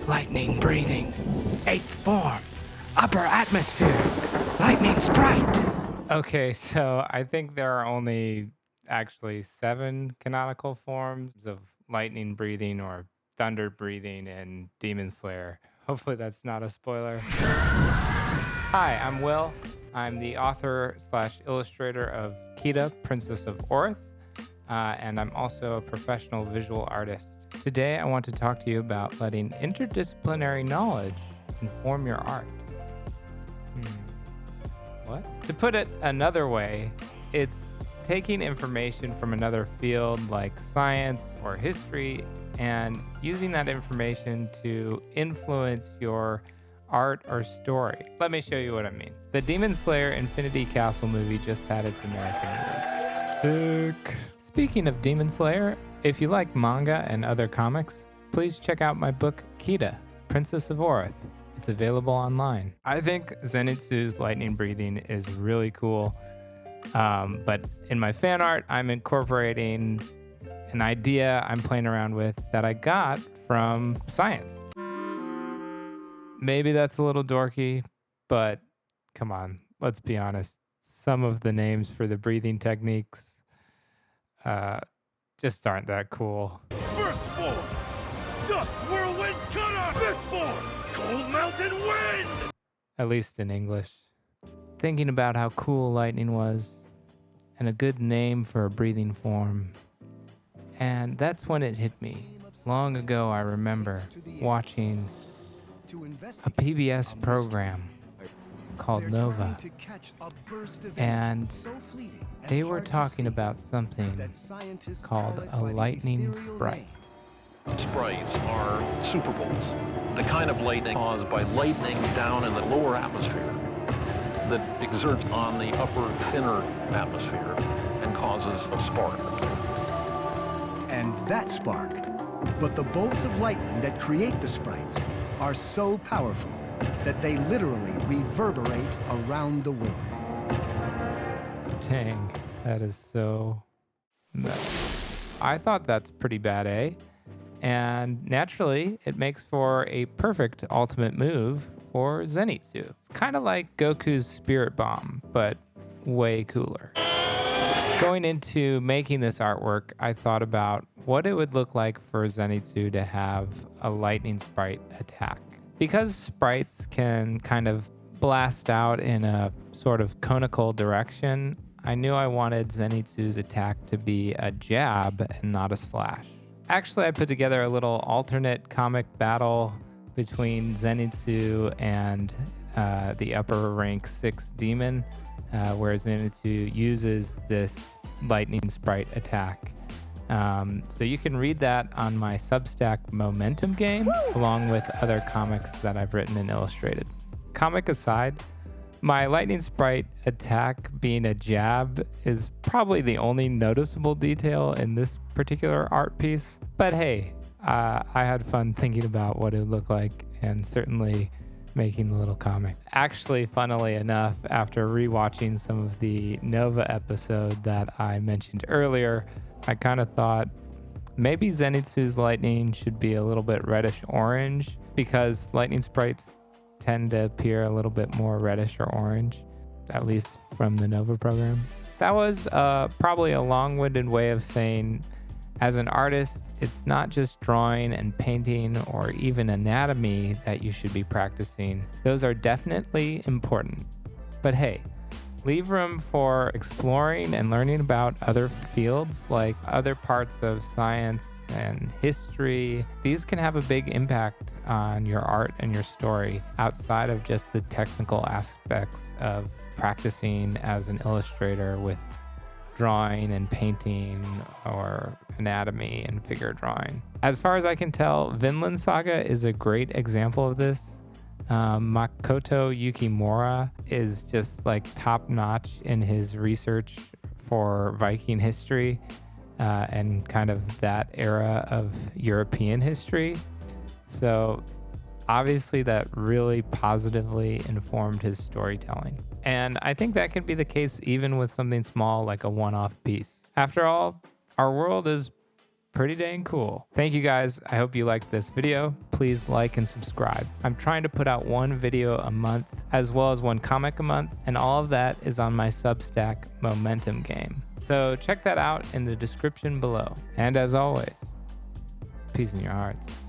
lightning breathing. 8th form, upper atmosphere, lightning sprite. Okay, so I think there are only actually 7 canonical forms of lightning breathing or thunder breathing in Demon Slayer. Hopefully that's not a spoiler. Hi, I'm Will. I'm the author slash illustrator of Kita, Princess of Orth, and I'm also a professional visual artist. Today I want to talk to you about letting interdisciplinary knowledge inform your art. What? To put it another way, it's taking information from another field like science or history and using that information to influence your art or story. Let me show you what I mean. The Demon Slayer Infinity Castle movie just had its American release. Sick. Speaking of Demon Slayer, if you like manga and other comics, please check out my book Kita, Princess of Orth. It's available online. I think Zenitsu's lightning breathing is really cool, but in my fan art, I'm incorporating an idea I'm playing around with that I got from science. Maybe that's a little dorky, but come on, let's be honest. Some of the names for the breathing techniques just aren't that cool. First form, Dust Whirlwind Cutter. 5th form, Cold Mountain Wind. At least in English. Thinking about how cool lightning was, and a good name for a breathing form. And that's when it hit me. Long ago, I remember watching a PBS program called Nova, and they were talking about something called a lightning sprite. Sprites are superbolts, the kind of lightning caused by lightning down in the lower atmosphere that exerts on the upper, thinner atmosphere and causes a spark. And that spark, but the bolts of lightning that create the sprites are so powerful that they literally reverberate around the world. Dang, that is so nuts. I thought that's pretty bad, eh? And naturally, it makes for a perfect ultimate move for Zenitsu. It's kind of like Goku's Spirit Bomb, but way cooler. Going into making this artwork, I thought about what it would look like for Zenitsu to have a lightning sprite attack. Because sprites can kind of blast out in a sort of conical direction, I knew I wanted Zenitsu's attack to be a jab and not a slash. Actually, I put together a little alternate comic battle between Zenitsu and the upper rank 6 demon, where Zenitsu uses this lightning sprite attack. So you can read that on my Substack Momentum game, along with other comics that I've written and illustrated. Comic aside, my lightning sprite attack being a jab is probably the only noticeable detail in this particular art piece. But hey, I had fun thinking about what it would look like and certainly making the little comic. Actually, funnily enough, after rewatching some of the Nova episode that I mentioned earlier, I kind of thought maybe Zenitsu's lightning should be a little bit reddish orange because lightning sprites tend to appear a little bit more reddish or orange, at least from the Nova program. That was probably a long-winded way of saying, as an artist, it's not just drawing and painting or even anatomy that you should be practicing. Those are definitely important. But hey, leave room for exploring and learning about other fields like other parts of science and history. These can have a big impact on your art and your story outside of just the technical aspects of practicing as an illustrator with drawing and painting or anatomy and figure drawing. As far as I can tell, Vinland Saga is a great example of this. Makoto Yukimura is just like top notch in his research for Viking history and kind of that era of European history. So obviously that really positively informed his storytelling. And I think that can be the case even with something small like a one-off piece. After all, our world is pretty dang cool. Thank you guys. I hope you liked this video. Please like and subscribe. I'm trying to put out one video a month as well as one comic a month, and all of that is on my Substack Momentum Game. So check that out in the description below. And as always, peace in your hearts.